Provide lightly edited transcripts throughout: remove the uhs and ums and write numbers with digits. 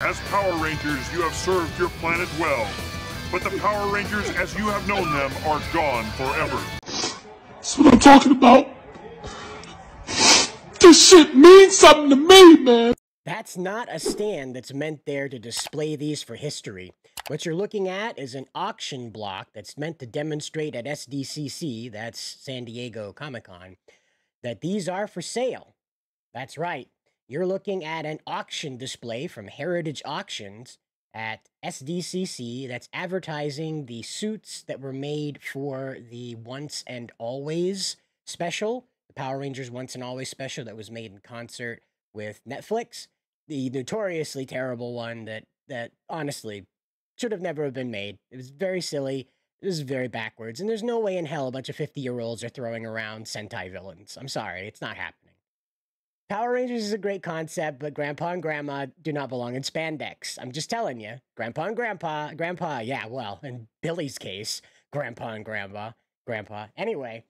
As Power Rangers, you have served your planet well, but the Power Rangers as you have known them are gone forever. That's what I'm talking about. This shit means something to me, man. That's not a stand that's meant there to display these for history. What you're looking at is an auction block that's meant to demonstrate at SDCC, that's San Diego Comic-Con, that these are for sale. That's right. You're looking at an auction display from Heritage Auctions at SDCC that's advertising the suits that were made for the Once and Always special, the Power Rangers Once and Always special that was made in concert with Netflix, the notoriously terrible one that honestly should have never been made. It was very silly. It was very backwards, and there's no way in hell a bunch of 50-year-olds are throwing around Sentai villains. I'm sorry, it's not happening. Power Rangers is a great concept, but Grandpa and Grandma do not belong in spandex. I'm just telling you. Grandpa and Grandpa, yeah, well, in Billy's case, Grandpa and Grandpa. Anyway,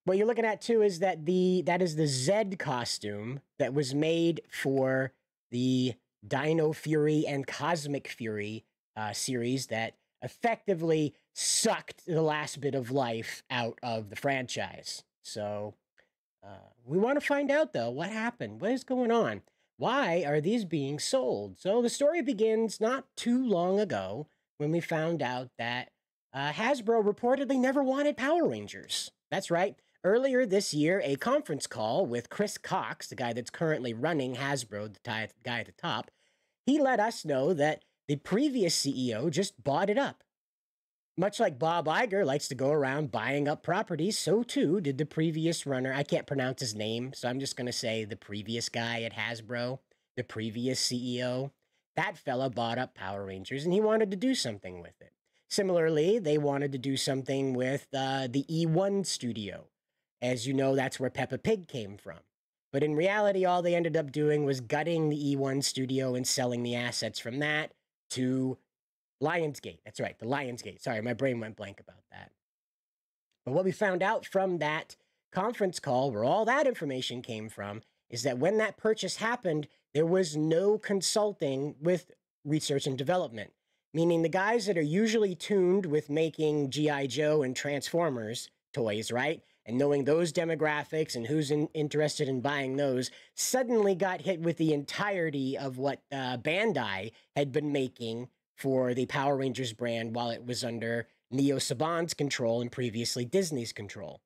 what you're looking at, too, is that is the Zed costume that was made for the Dino Fury and Cosmic Fury series that effectively sucked the last bit of life out of the franchise. So we want to find out, though, what happened? What is going on? Why are these being sold? So the story begins not too long ago when we found out that Hasbro reportedly never wanted Power Rangers. That's right. Earlier this year, a conference call with Chris Cox, the guy that's currently running Hasbro, the guy at the top, he let us know that the previous CEO just bought it up. Much like Bob Iger likes to go around buying up properties, so too did the previous runner. I can't pronounce his name, so I'm just going to say the previous guy at Hasbro, the previous CEO. That fella bought up Power Rangers, and he wanted to do something with it. Similarly, they wanted to do something with the E1 studio. As you know, that's where Peppa Pig came from. But in reality, all they ended up doing was gutting the E1 studio and selling the assets from that to Lionsgate. That's right, the Lionsgate. Sorry, my brain went blank about that. But what we found out from that conference call, where all that information came from, is that when that purchase happened, there was no consulting with research and development. Meaning the guys that are usually tuned with making G.I. Joe and Transformers toys, right? And knowing those demographics and who's interested in buying those, suddenly got hit with the entirety of what Bandai had been making for the Power Rangers brand while it was under Neo Saban's control and previously Disney's control.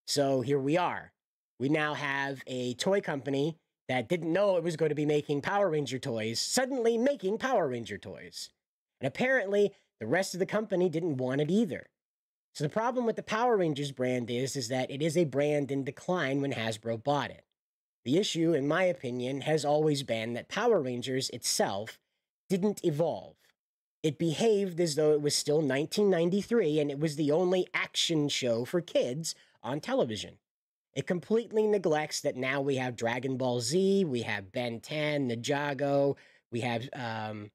So here we are. We now have a toy company that didn't know it was going to be making Power Ranger toys, suddenly making Power Ranger toys. And apparently, the rest of the company didn't want it either. So the problem with the Power Rangers brand is that it is a brand in decline when Hasbro bought it. The issue, in my opinion, has always been that Power Rangers itself didn't evolve. It behaved as though it was still 1993 and it was the only action show for kids on television. It completely neglects that now we have Dragon Ball Z, we have Ben 10, Ninjago, we have, I'm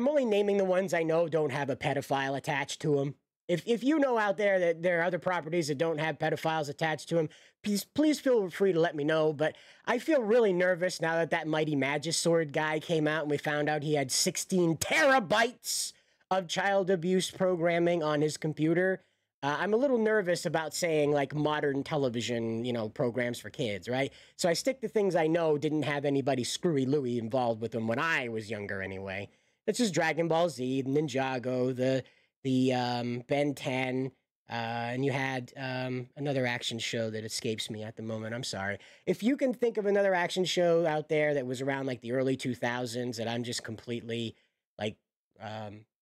only naming the ones I know don't have a pedophile attached to them. If you know out there that there are other properties that don't have pedophiles attached to them, please feel free to let me know. But I feel really nervous now that Mighty Magisword guy came out and we found out he had 16 terabytes of child abuse programming on his computer. I'm a little nervous about saying, like, modern television, programs for kids, right? So I stick to things I know didn't have anybody screwy-Louie involved with them when I was younger anyway. That's just Dragon Ball Z, Ninjago, the Ben 10, and you had another action show that escapes me at the moment. I'm sorry. If you can think of another action show out there that was around like the early 2000s that I'm just completely like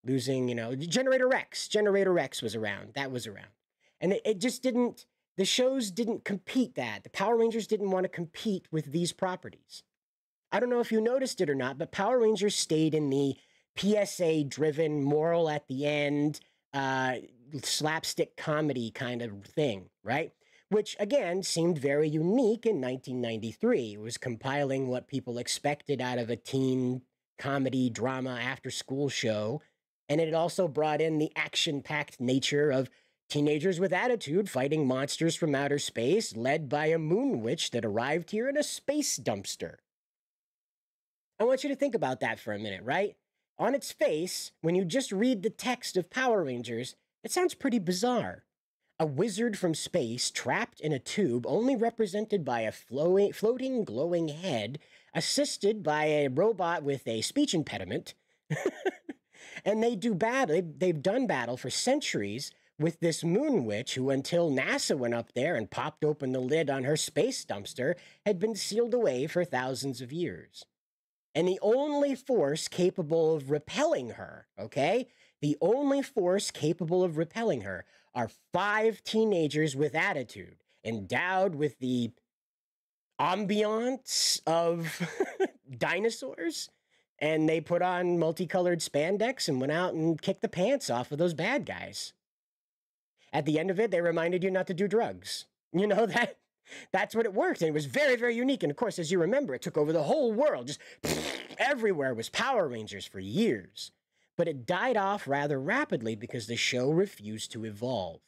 losing, Generator Rex. Generator Rex was around. That was around. And it just didn't, the shows didn't compete that. The Power Rangers didn't want to compete with these properties. I don't know if you noticed it or not, but Power Rangers stayed in the PSA-driven, moral at the end, slapstick comedy kind of thing, right? Which, again, seemed very unique in 1993. It was compiling what people expected out of a teen comedy, drama, after-school show, and it also brought in the action-packed nature of teenagers with attitude fighting monsters from outer space, led by a moon witch that arrived here in a space dumpster. I want you to think about that for a minute, right? On its face, when you just read the text of Power Rangers, it sounds pretty bizarre. A wizard from space trapped in a tube only represented by a floating glowing head, assisted by a robot with a speech impediment. And they've done battle for centuries with this moon witch who, until NASA went up there and popped open the lid on her space dumpster, had been sealed away for thousands of years. And the only force capable of repelling her, okay? The only force capable of repelling her are 5 teenagers with attitude, endowed with the ambiance of dinosaurs. And they put on multicolored spandex and went out and kicked the pants off of those bad guys. At the end of it, they reminded you not to do drugs. You know, that's what it worked. And it was very, very unique. And of course, as you remember, it took over the whole world. Just everywhere was Power Rangers for years. But it died off rather rapidly because the show refused to evolve.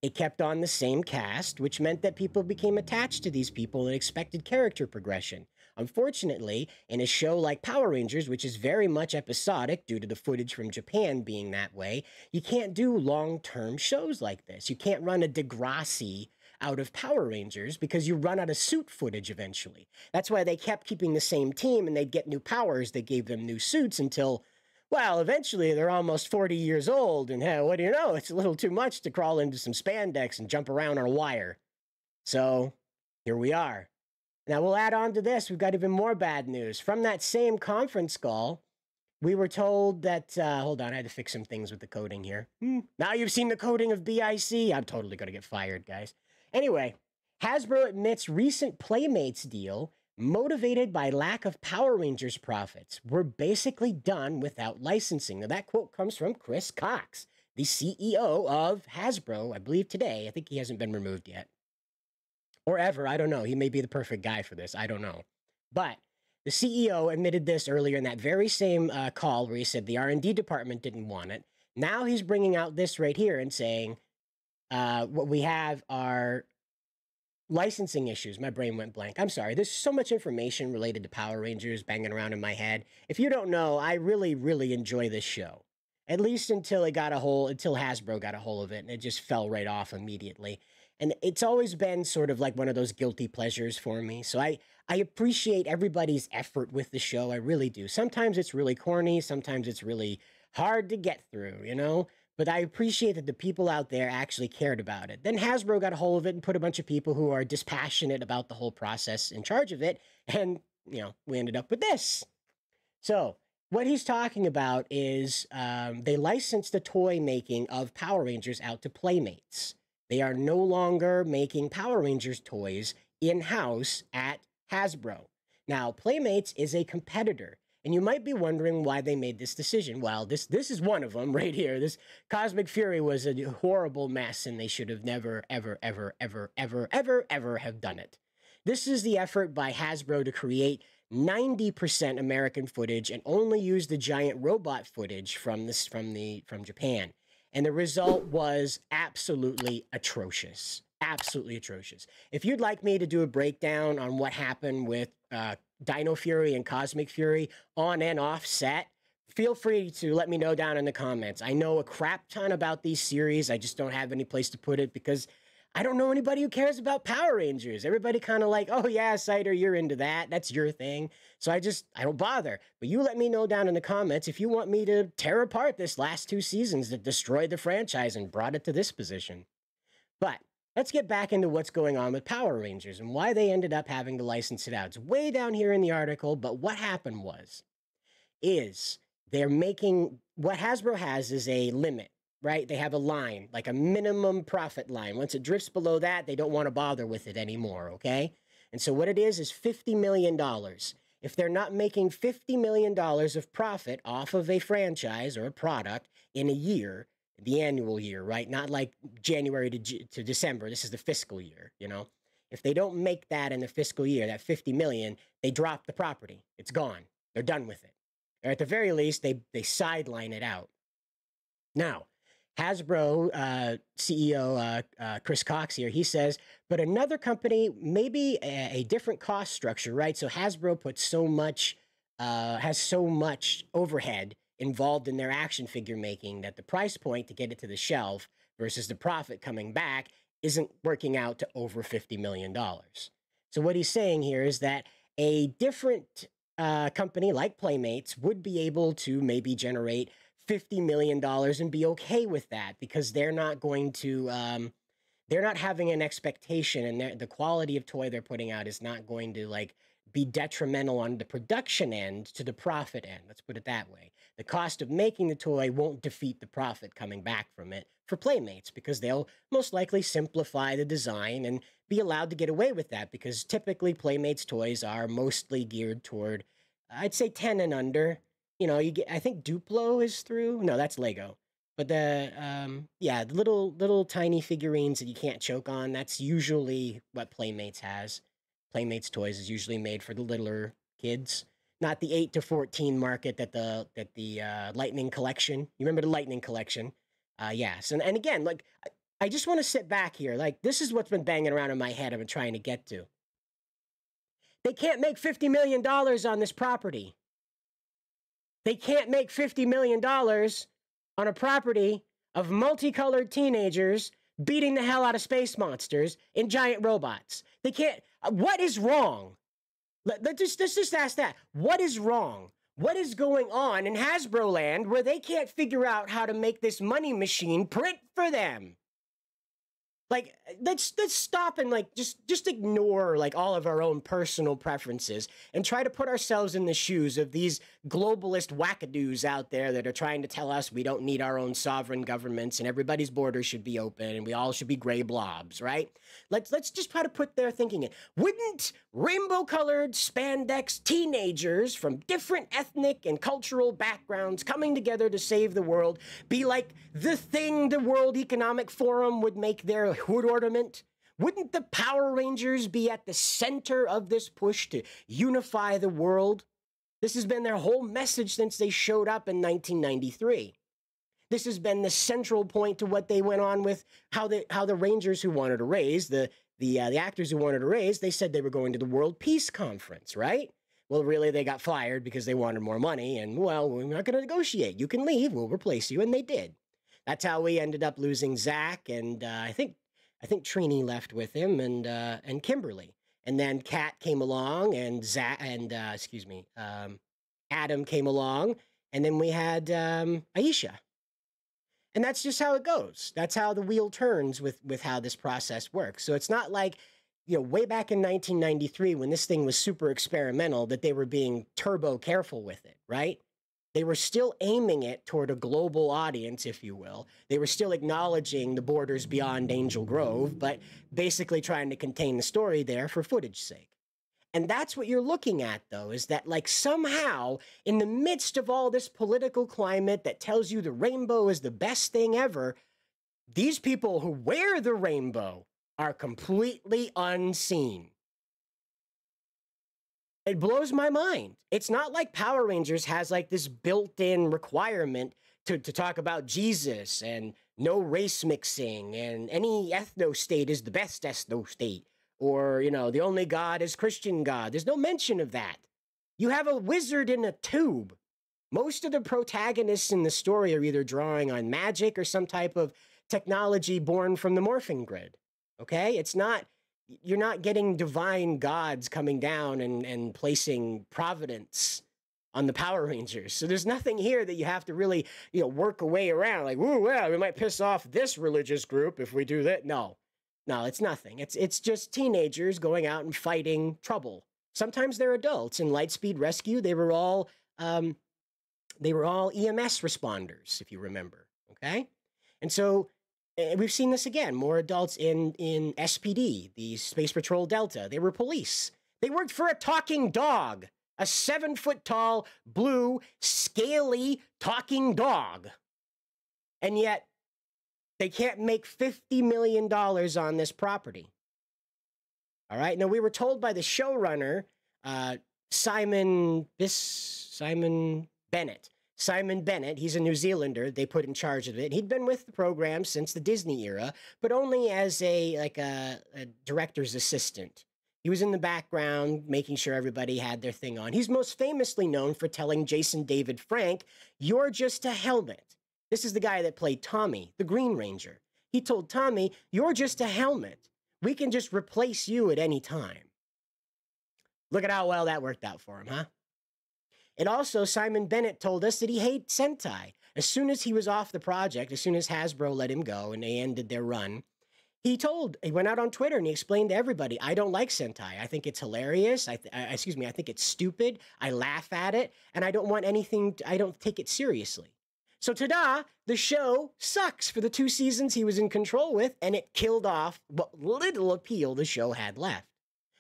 It kept on the same cast, which meant that people became attached to these people and expected character progression. Unfortunately, in a show like Power Rangers, which is very much episodic due to the footage from Japan being that way, you can't do long-term shows like this. You can't run a Degrassi out of Power Rangers because you run out of suit footage eventually. That's why they kept keeping the same team, and they'd get new powers. They gave them new suits until, well, eventually they're almost 40 years old, and hey, what do you know? It's a little too much to crawl into some spandex and jump around on a wire. So, here we are. Now, we'll add on to this. We've got even more bad news. From that same conference call, we were told that, hold on, I had to fix some things with the coding here. Now you've seen the coding of BIC. I'm totally going to get fired, guys. Anyway, Hasbro admits recent Playmates deal, motivated by lack of Power Rangers profits, were basically done without licensing. Now, that quote comes from Chris Cox, the CEO of Hasbro, I believe today. I think he hasn't been removed yet. Or ever, I don't know. He may be the perfect guy for this. I don't know. But the CEO admitted this earlier in that very same call where he said the R&D department didn't want it. Now he's bringing out this right here and saying, what we have are licensing issues. My brain went blank. I'm sorry. There's so much information related to Power Rangers banging around in my head. If you don't know, I really, really enjoy this show. At least until Hasbro got a hold of it, and it just fell right off immediately. And it's always been sort of like one of those guilty pleasures for me. So I appreciate everybody's effort with the show. I really do. Sometimes it's really corny. Sometimes it's really hard to get through, you know? But I appreciate that the people out there actually cared about it. Then Hasbro got a hold of it and put a bunch of people who are dispassionate about the whole process in charge of it. And, you know, we ended up with this. So what he's talking about is they licensed the toy making of Power Rangers out to Playmates. They are no longer making Power Rangers toys in-house at Hasbro. Now, Playmates is a competitor, and you might be wondering why they made this decision. Well, this is one of them right here. This Cosmic Fury was a horrible mess, and they should have never, ever, ever, ever, ever, ever, ever have done it. This is the effort by Hasbro to create 90% American footage and only use the giant robot footage from Japan. And the result was absolutely atrocious. Absolutely atrocious. If you'd like me to do a breakdown on what happened with Dino Fury and Cosmic Fury on and off set, feel free to let me know down in the comments. I know a crap ton about these series. I just don't have any place to put it because I don't know anybody who cares about Power Rangers. Everybody kind of like, oh yeah, Cider, you're into that. That's your thing. So I don't bother. But you let me know down in the comments if you want me to tear apart this last 2 seasons that destroyed the franchise and brought it to this position. But let's get back into what's going on with Power Rangers and why they ended up having to license it out. It's way down here in the article, but what happened is they're making, what Hasbro has is a limit. Right? They have a line, like a minimum profit line. Once it drifts below that, they don't want to bother with it anymore, okay? And so what it is $50 million. If they're not making $50 million of profit off of a franchise or a product in a year, the annual year, right? Not like January to December. This is the fiscal year, you know? If they don't make that in the fiscal year, that $50 million, they drop the property. It's gone. They're done with it. Or at the very least, they sideline it out. Now, Hasbro CEO Chris Cox here, he says, but another company, maybe a different cost structure, right? So Hasbro puts so much has so much overhead involved in their action figure making that the price point to get it to the shelf versus the profit coming back isn't working out to over $50 million. So what he's saying here is that a different company like Playmates would be able to maybe generate $50 million and be okay with that because they're not going to, they're not having an expectation, and the quality of toy they're putting out is not going to like be detrimental on the production end to the profit end. Let's put it that way. The cost of making the toy won't defeat the profit coming back from it for Playmates because they'll most likely simplify the design and be allowed to get away with that because typically Playmates toys are mostly geared toward, I'd say 10 and under. You know, you get, I think Duplo is through. No, that's Lego. But the the little tiny figurines that you can't choke on, that's usually what Playmates has. Playmates toys is usually made for the littler kids, not the 8 to 14 market that the Lightning Collection. You remember the Lightning Collection? Yes. And again, like I just want to sit back here. Like this is what's been banging around in my head. I've been trying to get to. They can't make $50 million on this property. They can't make $50 million on a property of multicolored teenagers beating the hell out of space monsters and giant robots. They can't. What is wrong? Let's just ask that. What is wrong? What is going on in Hasbro land where they can't figure out how to make this money machine print for them? Like, let's stop and like just ignore like all of our own personal preferences and try to put ourselves in the shoes of these globalist wackadoos out there that are trying to tell us we don't need our own sovereign governments and everybody's borders should be open and we all should be gray blobs, right? Let's just try to put their thinking in. Wouldn't rainbow-colored spandex teenagers from different ethnic and cultural backgrounds coming together to save the world be like the thing the World Economic Forum would make their hood ornament? Wouldn't the Power Rangers be at the center of this push to unify the world? This has been their whole message since they showed up in 1993. This has been the central point to what they went on with how the Rangers who wanted to raise, the actors who wanted to raise, they said they were going to the World Peace Conference, right? Well, really, they got fired because they wanted more money, and, well, we're not going to negotiate. You can leave, we'll replace you, and they did. That's how we ended up losing Zach, and I think Trini left with him, and Kimberly. And then Kat came along, and Adam came along, and then we had Aisha. And that's just how it goes. That's how the wheel turns with how this process works. So it's not like, you know, way back in 1993 when this thing was super experimental that they were being turbo careful with it, right? They were still aiming it toward a global audience, if you will. They were still acknowledging the borders beyond Angel Grove, but basically trying to contain the story there for footage sake. And that's what you're looking at, though, is that, like, somehow, in the midst of all this political climate that tells you the rainbow is the best thing ever, these people who wear the rainbow are completely unseen. It blows my mind. It's not like Power Rangers has, like, this built-in requirement to talk about Jesus and no race mixing and any ethno-state is the best ethno-state. Or, you know, the only God is Christian God. There's no mention of that. You have a wizard in a tube. Most of the protagonists in the story are either drawing on magic or some type of technology born from the morphing grid. Okay? It's not, you're not getting divine gods coming down and placing providence on the Power Rangers. So there's nothing here that you have to really, you know, work a way around. Like, ooh, well, we might piss off this religious group if we do that. No. No, it's nothing. It's just teenagers going out and fighting trouble. Sometimes they're adults. In Lightspeed Rescue, they were all EMS responders, if you remember. Okay, and so we've seen this again. More adults in SPD, the Space Patrol Delta. They were police. They worked for a talking dog, a 7-foot-tall, blue, scaly talking dog, and yet they can't make $50 million on this property. All right. Now, we were told by the showrunner, Simon Bennett. Simon Bennett, he's a New Zealander. They put in charge of it. He'd been with the program since the Disney era, but only as a director's assistant. He was in the background, making sure everybody had their thing on. He's most famously known for telling Jason David Frank, "You're just a helmet." This is the guy that played Tommy, the Green Ranger. He told Tommy, "You're just a helmet. We can just replace you at any time." Look at how well that worked out for him, huh? And also, Simon Bennett told us that he hates Sentai. As soon as he was off the project, as soon as Hasbro let him go and they ended their run, he went out on Twitter and he explained to everybody, "I don't like Sentai. I think it's hilarious. I think it's stupid. I laugh at it. And I don't want anything, I don't take it seriously." So ta-da, the show sucks for the 2 seasons he was in control with, and it killed off what little appeal the show had left.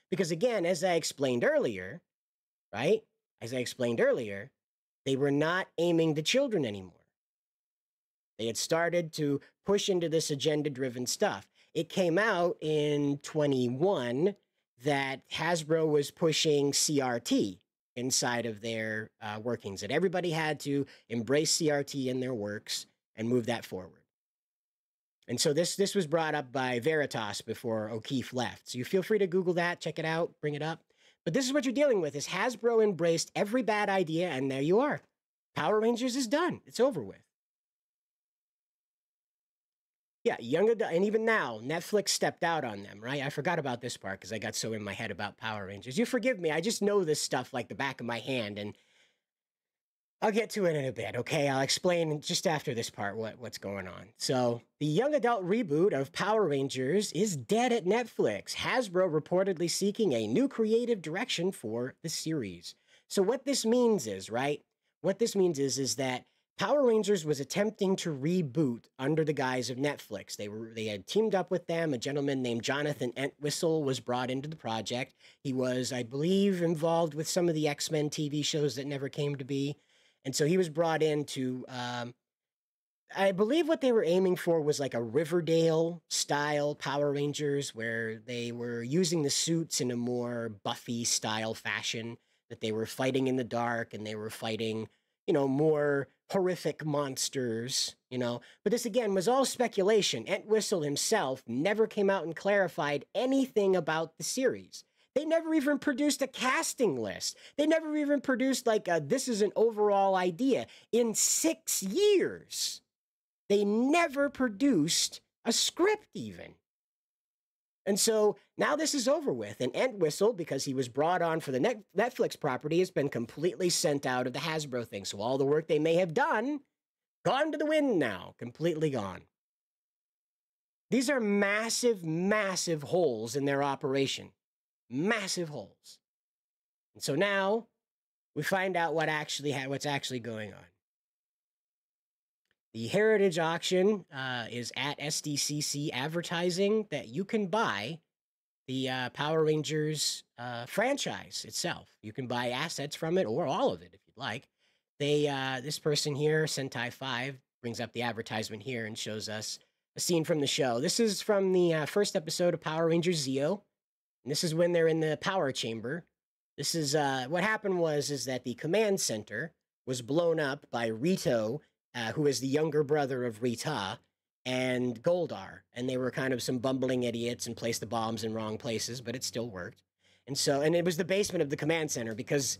Because again, as I explained earlier, right? As I explained earlier, they were not aiming to children anymore. They had started to push into this agenda-driven stuff. It came out in 21 that Hasbro was pushing CRT inside of their workings, that everybody had to embrace CRT in their works and move that forward. And so this was brought up by Veritas before O'Keefe left. So you feel free to Google that, check it out, bring it up. But this is what you're dealing with, is Hasbro embraced every bad idea, and there you are. Power Rangers is done. It's over with. Yeah, young adult, and even now, Netflix stepped out on them, right? I forgot about this part because I got so in my head about Power Rangers. You forgive me, I just know this stuff like the back of my hand, and I'll get to it in a bit, okay? I'll explain just after this part what's going on. So, the young adult reboot of Power Rangers is dead at Netflix. Hasbro reportedly seeking a new creative direction for the series. So what this means is, right? What this means is that Power Rangers was attempting to reboot under the guise of Netflix. They had teamed up with them. A gentleman named Jonathan Entwistle was brought into the project. He was, I believe, involved with some of the X-Men TV shows that never came to be. And so he was brought in to, I believe what they were aiming for was like a Riverdale-style Power Rangers, where they were using the suits in a more Buffy-style fashion, that they were fighting in the dark and they were fighting, you know, more horrific monsters, you know. But this, again, was all speculation. Entwistle himself never came out and clarified anything about the series. They never even produced a casting list. They never even produced, like, this is an overall idea. In 6 years, they never produced a script even. And so now this is over with. And Entwistle, because he was brought on for the Netflix property, has been completely sent out of the Hasbro thing. So all the work they may have done, gone to the wind now, completely gone. These are massive, massive holes in their operation. Massive holes. And so now we find out what's actually going on. The Heritage Auction is at SDCC advertising that you can buy the Power Rangers franchise itself. You can buy assets from it or all of it if you'd like. This person here, Sentai 5, brings up the advertisement here and shows us a scene from the show. This is from the first episode of Power Rangers Zeo. And this is when they're in the power chamber. This is what happened is that the command center was blown up by Rito, who is the younger brother of Rita, and Goldar. And they were kind of some bumbling idiots and placed the bombs in wrong places, but it still worked. And it was the basement of the command center because,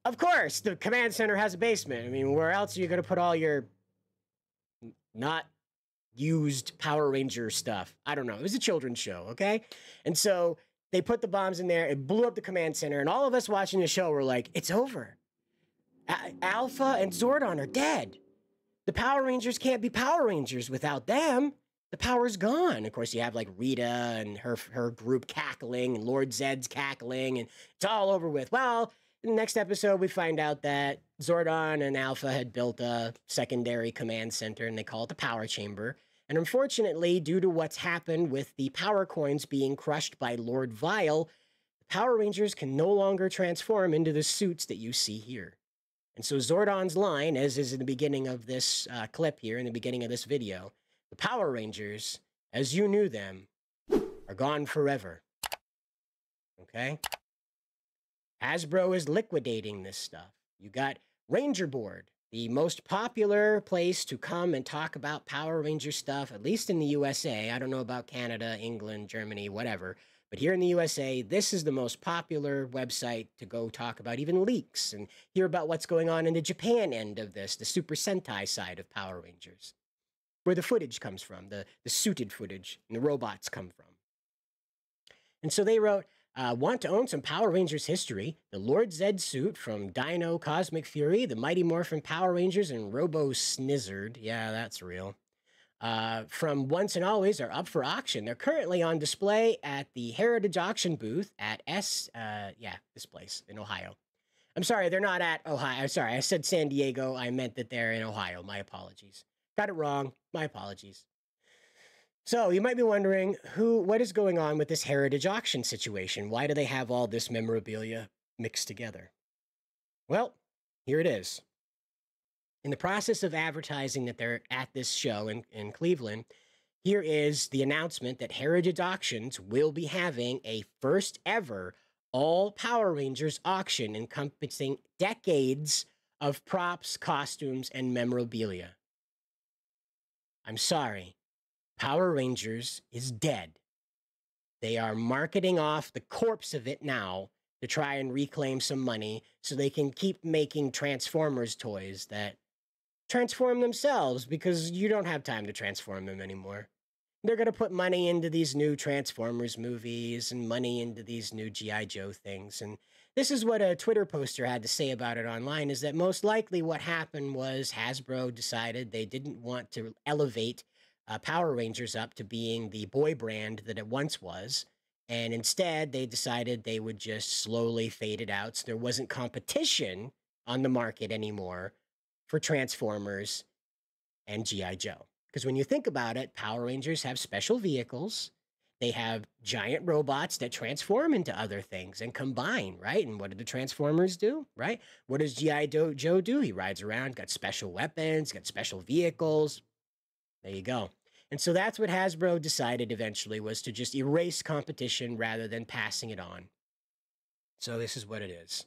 of course, the command center has a basement. I mean, where else are you going to put all your not used Power Ranger stuff? I don't know. It was a children's show, okay? And so they put the bombs in there. It blew up the command center. And all of us watching the show were like, it's over. Alpha and Zordon are dead. The Power Rangers can't be Power Rangers without them. The power's gone. Of course, you have like Rita and her group cackling and Lord Zed's cackling, and it's all over with. Well, in the next episode, we find out that Zordon and Alpha had built a secondary command center, and they call it the Power Chamber. And unfortunately, due to what's happened with the power coins being crushed by Lord Vile, the Power Rangers can no longer transform into the suits that you see here. And so Zordon's line, as is in the beginning of this clip here, in the beginning of this video, the Power Rangers, as you knew them, are gone forever. Okay? Hasbro is liquidating this stuff. You got Ranger Board, the most popular place to come and talk about Power Ranger stuff, at least in the USA. I don't know about Canada, England, Germany, whatever. But here in the USA, this is the most popular website to go talk about even leaks and hear about what's going on in the Japan end of this, the Super Sentai side of Power Rangers, where the footage comes from, the suited footage, and the robots come from. And so they wrote, want to own some Power Rangers history? The Lord Zed suit from Dino Cosmic Fury, the Mighty Morphin Power Rangers, and Robo Snizzard. Yeah, that's real. From Once and Always are up for auction. They're currently on display at the Heritage Auction booth at this place in Ohio. I'm sorry, they're not at Ohio. I'm sorry, I said San Diego. I meant that they're in Ohio. My apologies. Got it wrong. My apologies. So you might be wondering, what is going on with this Heritage Auction situation? Why do they have all this memorabilia mixed together? Well, here it is. In the process of advertising that they're at this show in Cleveland, here is the announcement that Heritage Auctions will be having a first ever all Power Rangers auction encompassing decades of props, costumes, and memorabilia. I'm sorry, Power Rangers is dead. They are marketing off the corpse of it now to try and reclaim some money so they can keep making Transformers toys that transform themselves, because you don't have time to transform them anymore. They're going to put money into these new Transformers movies and money into these new G.I. Joe things. And this is what a Twitter poster had to say about it online, is that most likely what happened was Hasbro decided they didn't want to elevate Power Rangers up to being the boy brand that it once was. And instead, they decided they would just slowly fade it out so there wasn't competition on the market anymore for Transformers and G.I. Joe. Because when you think about it, Power Rangers have special vehicles. They have giant robots that transform into other things and combine, right? And what do the Transformers do, right? What does G.I. Joe do? He rides around, got special weapons, got special vehicles. There you go. And so that's what Hasbro decided eventually, was to just erase competition rather than passing it on. So this is what it is.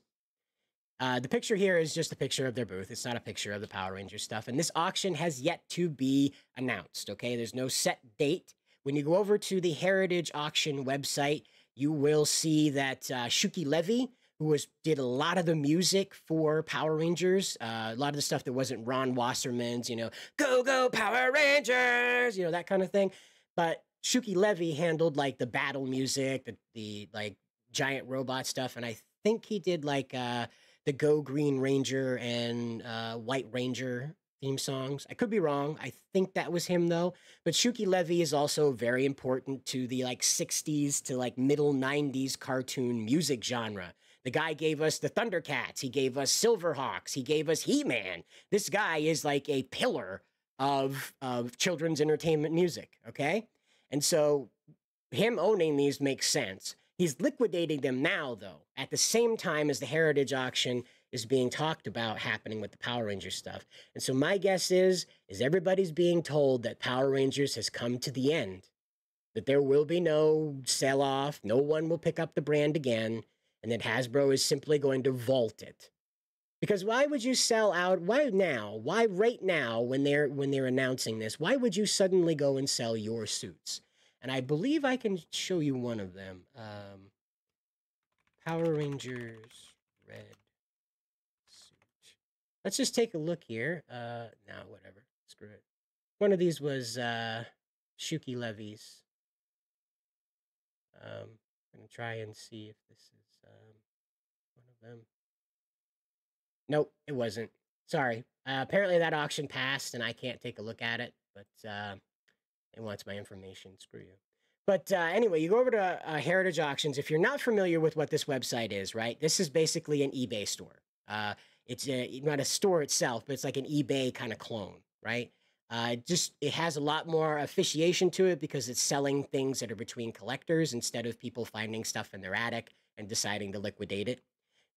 The picture here is just a picture of their booth. It's not a picture of the Power Rangers stuff. And this auction has yet to be announced, okay? There's no set date. When you go over to the Heritage Auction website, you will see that Shuki Levy, who did a lot of the music for Power Rangers, a lot of the stuff that wasn't Ron Wasserman's, go, go, Power Rangers, that kind of thing. But Shuki Levy handled, like, the battle music, the like, giant robot stuff, and I think he did, like, the Go Green Ranger and White Ranger theme songs. I could be wrong. I think that was him, though. But Shuki Levy is also very important to the, like, 60s to, like, middle 90s cartoon music genre. The guy gave us the Thundercats. He gave us Silverhawks. He gave us He-Man. This guy is like a pillar of children's entertainment music, okay? And so him owning these makes sense. He's liquidating them now, though, at the same time as the Heritage Auction is being talked about happening with the Power Rangers stuff. And so my guess is everybody's being told that Power Rangers has come to the end, that there will be no sell-off, no one will pick up the brand again, and that Hasbro is simply going to vault it. Because why would you sell out? Why now? Why right now, when they're announcing this? Why would you suddenly go and sell your suits? And I believe I can show you one of them. Power Rangers red suit. Let's just take a look here. No, whatever. Screw it. One of these was Shuki Levy's. I'm going to try and see if this is one of them. Nope, it wasn't. Sorry. Apparently that auction passed and I can't take a look at it, but it wants my information. Screw you. But anyway, you go over to Heritage Auctions. If you're not familiar with what this website is, right, this is basically an eBay store. It's not a store itself, but it's like an eBay kind of clone, right? It has a lot more officiation to it because it's selling things that are between collectors instead of people finding stuff in their attic and deciding to liquidate it.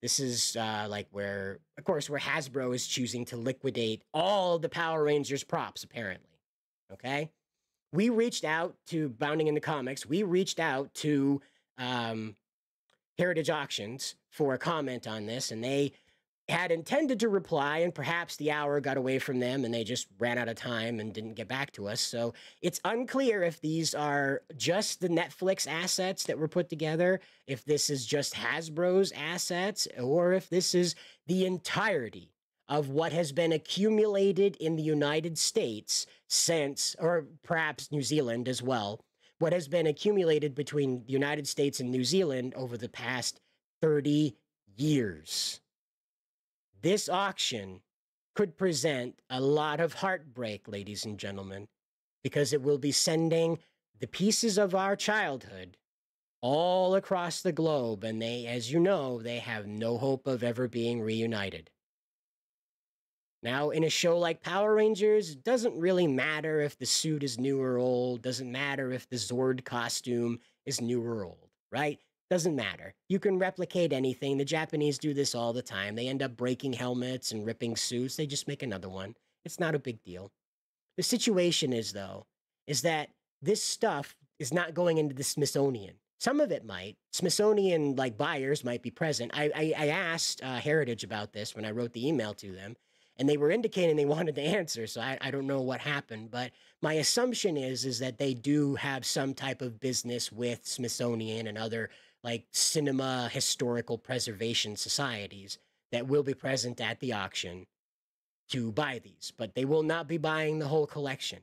This is like where Hasbro is choosing to liquidate all the Power Rangers props, apparently. Okay? We reached out to Bounding in the Comics. We reached out to Heritage Auctions for a comment on this, and they had intended to reply, and perhaps the hour got away from them and they just ran out of time and didn't get back to us. So it's unclear if these are just the Netflix assets that were put together, if this is just Hasbro's assets, or if this is the entirety of what has been accumulated in the United States since, or perhaps New Zealand as well, what has been accumulated between the United States and New Zealand over the past 30 years. This auction could present a lot of heartbreak, ladies and gentlemen, because it will be sending the pieces of our childhood all across the globe, and they, as you know, they have no hope of ever being reunited. Now, in a show like Power Rangers, it doesn't really matter if the suit is new or old, doesn't matter if the Zord costume is new or old, right? Doesn't matter. You can replicate anything. The Japanese do this all the time. They end up breaking helmets and ripping suits. They just make another one. It's not a big deal. The situation is, though, is that this stuff is not going into the Smithsonian. Some of it might. Smithsonian, like, buyers might be present. I asked Heritage about this when I wrote the email to them, and they were indicating they wanted to answer, so I don't know what happened. But my assumption is that they do have some type of business with Smithsonian and other, like, cinema historical preservation societies that will be present at the auction to buy these. But they will not be buying the whole collection.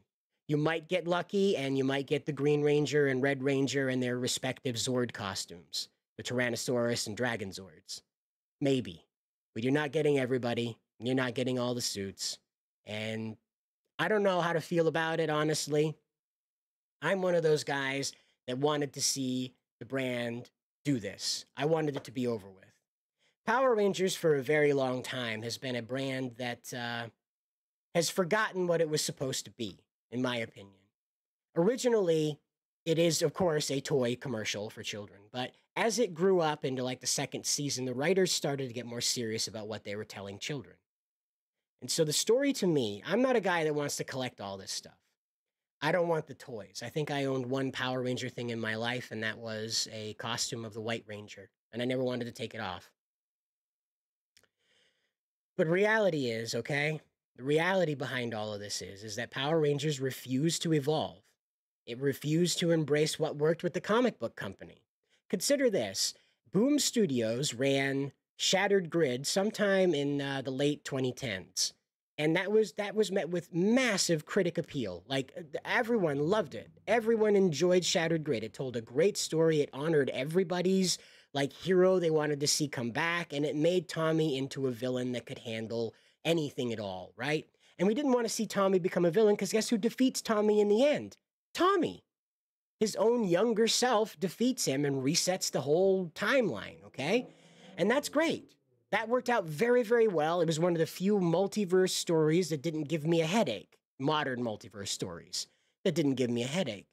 You might get lucky, and you might get the Green Ranger and Red Ranger and their respective Zord costumes, the Tyrannosaurus and Dragon Zords. Maybe. But you're not getting everybody. You're not getting all the suits. And I don't know how to feel about it, honestly. I'm one of those guys that wanted to see the brand do this. I wanted it to be over with. Power Rangers, for a very long time, has been a brand that has forgotten what it was supposed to be, in my opinion. Originally, it is, of course, a toy commercial for children, but as it grew up into, like, the second season, the writers started to get more serious about what they were telling children. And so the story to me, I'm not a guy that wants to collect all this stuff. I don't want the toys. I think I owned one Power Ranger thing in my life, and that was a costume of the White Ranger, and I never wanted to take it off. But reality is, okay, the reality behind all of this is that Power Rangers refused to evolve. It refused to embrace what worked with the comic book company. Consider this. Boom Studios ran Shattered Grid sometime in the late 2010s. And that was met with massive critic appeal. Like, everyone loved it. Everyone enjoyed Shattered Grid. It told a great story. It honored everybody's, like, hero they wanted to see come back. And it made Tommy into a villain that could handle anything at all, right? And we didn't want to see Tommy become a villain because guess who defeats Tommy in the end? Tommy. His own younger self defeats him and resets the whole timeline, okay? And that's great. That worked out very, very well. It was one of the few multiverse stories that didn't give me a headache. Modern multiverse stories that didn't give me a headache.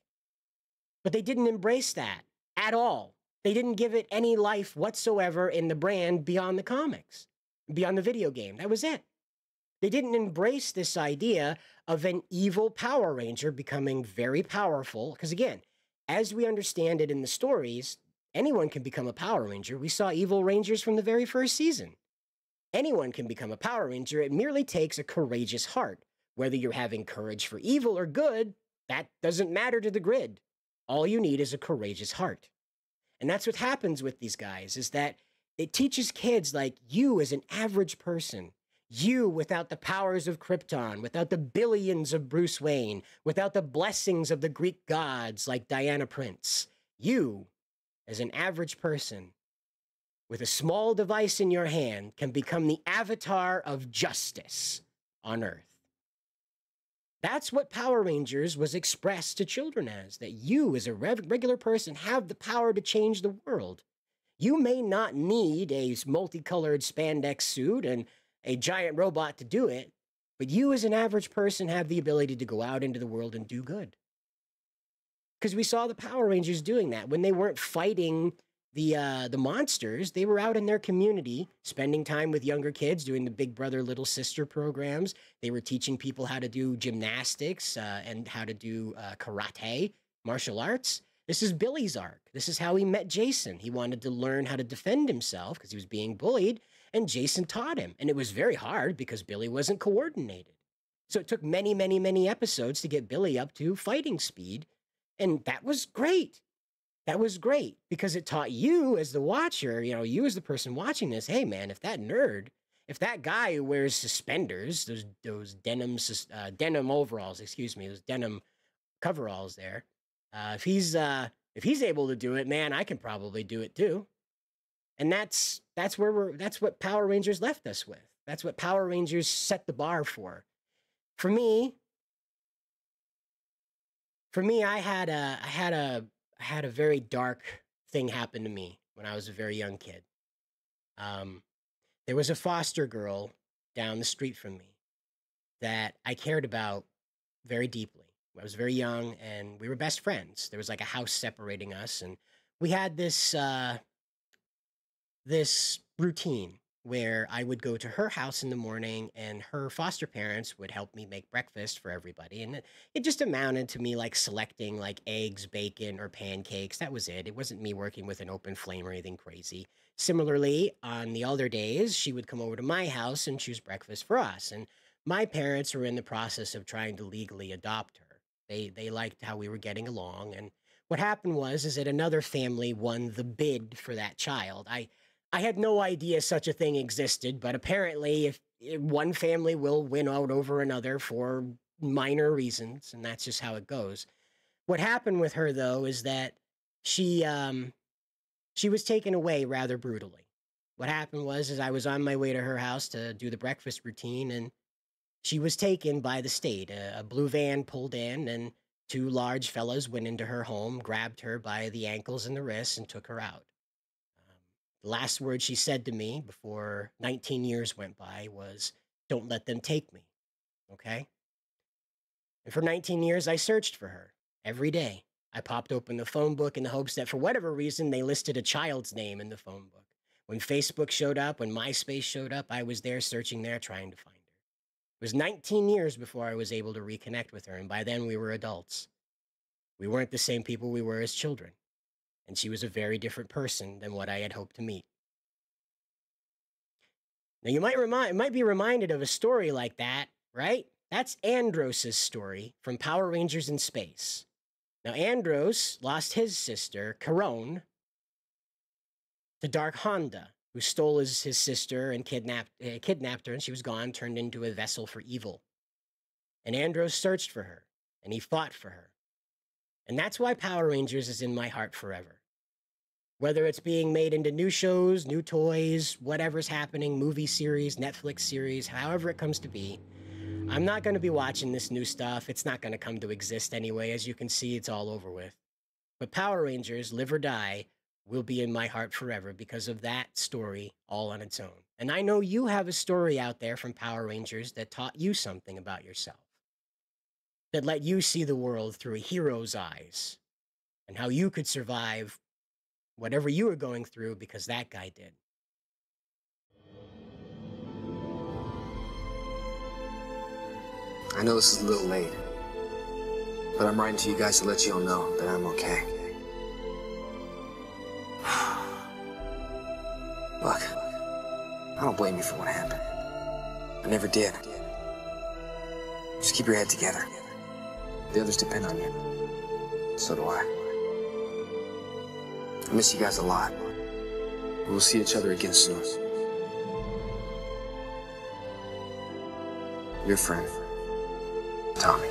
But they didn't embrace that at all. They didn't give it any life whatsoever in the brand beyond the comics, beyond the video game. That was it. They didn't embrace this idea of an evil Power Ranger becoming very powerful. Because again, as we understand it in the stories, anyone can become a Power Ranger. We saw evil Rangers from the very first season. Anyone can become a Power Ranger. It merely takes a courageous heart. Whether you're having courage for evil or good, that doesn't matter to the grid. All you need is a courageous heart. And that's what happens with these guys, is that it teaches kids like you as an average person, you without the powers of Krypton, without the billions of Bruce Wayne, without the blessings of the Greek gods like Diana Prince, you, as an average person, with a small device in your hand, can become the avatar of justice on Earth. That's what Power Rangers was expressed to children as, that you, as a regular person, have the power to change the world. You may not need a multicolored spandex suit and a giant robot to do it, but you, as an average person, have the ability to go out into the world and do good. Because we saw the Power Rangers doing that. When they weren't fighting the monsters, they were out in their community, spending time with younger kids, doing the Big Brother, Little Sister programs. They were teaching people how to do gymnastics and how to do karate, martial arts. This is Billy's arc. This is how he met Jason. He wanted to learn how to defend himself because he was being bullied. and Jason taught him. And it was very hard because Billy wasn't coordinated. So it took many, many, many episodes to get Billy up to fighting speed. And that was great. That was great because it taught you as the watcher, you know, you as the person watching this, hey man, if that nerd, if that guy who wears suspenders, those denim overalls, excuse me, those denim coveralls there, if he's able to do it, man, I can probably do it too. And that's what Power Rangers left us with. That's what Power Rangers set the bar for. For me, I had a very dark thing happen to me when I was a very young kid. There was a foster girl down the street from me that I cared about very deeply. I was very young, and we were best friends. There was like a house separating us, and we had this routine where I would go to her house in the morning, and her foster parents would help me make breakfast for everybody. And it just amounted to me like selecting like eggs, bacon, or pancakes. That was it. It wasn't me working with an open flame or anything crazy. Similarly, on the other days, she would come over to my house and choose breakfast for us. And my parents were in the process of trying to legally adopt her. They liked how we were getting along. And what happened is that another family won the bid for that child. I had no idea such a thing existed, but apparently if one family will win out over another for minor reasons, and that's just how it goes. What happened with her, though, is that she was taken away rather brutally. What happened is I was on my way to her house to do the breakfast routine, and she was taken by the state. A blue van pulled in, and two large fellas went into her home, grabbed her by the ankles and the wrists, and took her out. The last word she said to me before 19 years went by was, "Don't let them take me." Okay? And for 19 years, I searched for her every day. I popped open the phone book in the hopes that for whatever reason, they listed a child's name in the phone book. When Facebook showed up, when MySpace showed up, I was there searching there trying to find her. It was 19 years before I was able to reconnect with her, and by then we were adults. We weren't the same people we were as children. And she was a very different person than what I had hoped to meet. Now, you might be reminded of a story like that, right? That's Andros' story from Power Rangers in Space. Now, Andros lost his sister, Carone, to Dark Honda, who stole his sister and kidnapped her, and she was gone, turned into a vessel for evil. And Andros searched for her, and he fought for her. And that's why Power Rangers is in my heart forever. Whether it's being made into new shows, new toys, whatever's happening, movie series, Netflix series, however it comes to be, I'm not going to be watching this new stuff. It's not going to come to exist anyway. As you can see, it's all over with. But Power Rangers, Live or Die, will be in my heart forever because of that story all on its own. And I know you have a story out there from Power Rangers that taught you something about yourself, that let you see the world through a hero's eyes, and how you could survive whatever you were going through because that guy did. I know this is a little late, but I'm writing to you guys to let you all know that I'm okay. Look, I don't blame you for what happened. I never did. Just keep your head together. The others depend on you. So do I. I miss you guys a lot. We'll see each other again soon. Your friend, Tommy.